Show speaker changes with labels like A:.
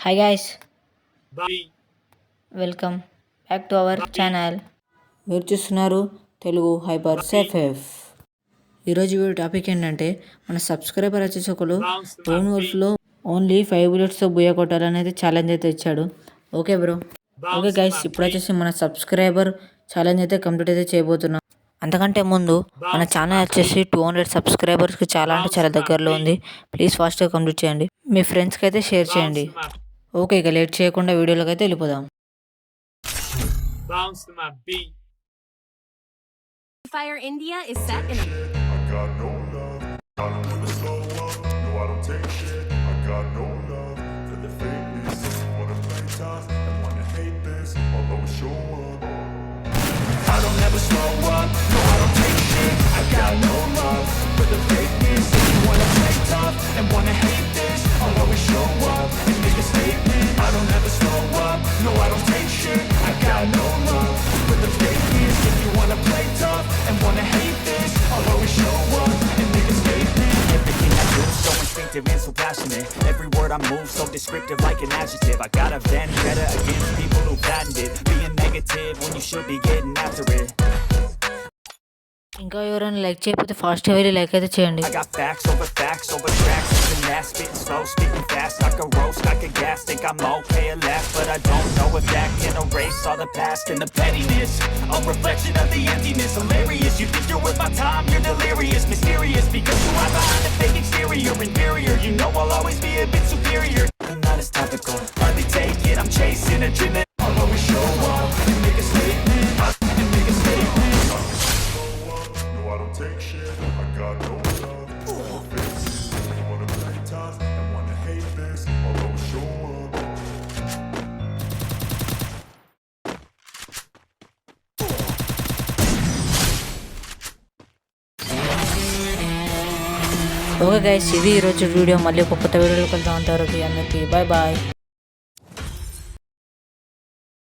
A: Hi guys,
B: Bye.
A: Welcome back to our channel. మీరు చూస్తున్నారు Telugu hyper safe. ఈరోజు video topic ఏంటంటే మన సబ్స్క్రైబర్ వచ్చేసి ఒకరు
B: Bounce to my
A: own
B: beat.
A: వర్డ్స్లో ఓన్లీ 5 బుల్లెట్స్తో బుయ్య కొట్టాలని అయితే ఛాలెంజ్ అయితే ఇచ్చాడు. Okay bro. Okay
B: Bounce to
A: guys,
B: my
A: ఇప్పుడు
B: beat.
A: వచ్చేసి మన సబ్స్క్రైబర్ ఛాలెంజ్ అయితే కంప్లీట్ అయితే చేయబోతున్నాం. అంతకంటే ముందు మన ఛానల్ వచ్చేసి 200 సబ్స్క్రైబర్స్కి చాలా అంటే చాలా దగ్గరలో ఉంది. ప్లీజ్ ఫాస్ట్గా కంప్లీట్ చేయండి, మీ ఫ్రెండ్స్కి అయితే షేర్
B: Bounce
A: చేయండి.
B: to my
A: ఓకే, ఇక లేట్ చేయకుండా వీడియోలోకి అయితే వెళ్ళిపోదాం.
B: bounce to my beat.
C: Fire India is set in
D: I got no love, I don't wanna slow up, no I don't take shit. I got no love for the fakeness. Wanna play tough and wanna hate this, I'll always show up. I don't ever slow up, no I don't take shit. I got no love for the fakeness. If you wanna play tough and wanna hate this, I'll always show up and make a statement. I don't ever slow up, no I don't take shit. I got no love for the fakeness. If you wanna play tough and wanna hate this, I'll always show up and make a statement.
E: Everything I do so instinctive and so passionate. Every word I move so descriptive like an adjective. I got a vendetta against people who patented being negative when you should be getting after it.
A: ఇంకా ఎవరైనా like చేయకపోతే ఫాస్ట్గా వెళ్ళి like అయితే చేయండి.
E: I got facts over tracks, and that spitting slow, speaking fast. I can roast, I can gas, think I'm okay at last, but I don't know if that can erase all the past and the pettiness. A reflection of the emptiness, hilarious. You think you're worth my time, you're delirious, mysterious, because you are behind the fake exterior, inferior. You know I'll always be a bit superior. I'm not as topical, hardly take it. I'm chasing a dream that
D: I'll always show up and make a statement. And make a statement. No, I don't take shit. I got no love for the fakeness. You wanna play tough and wanna hate this, I'll always show up.
A: Okay guys, ఇది ఈరోజు video. మళ్ళీ ఒక కొత్త వీడియోలో కలుద్దాం. అంతవరకు అందరికీ bye bye.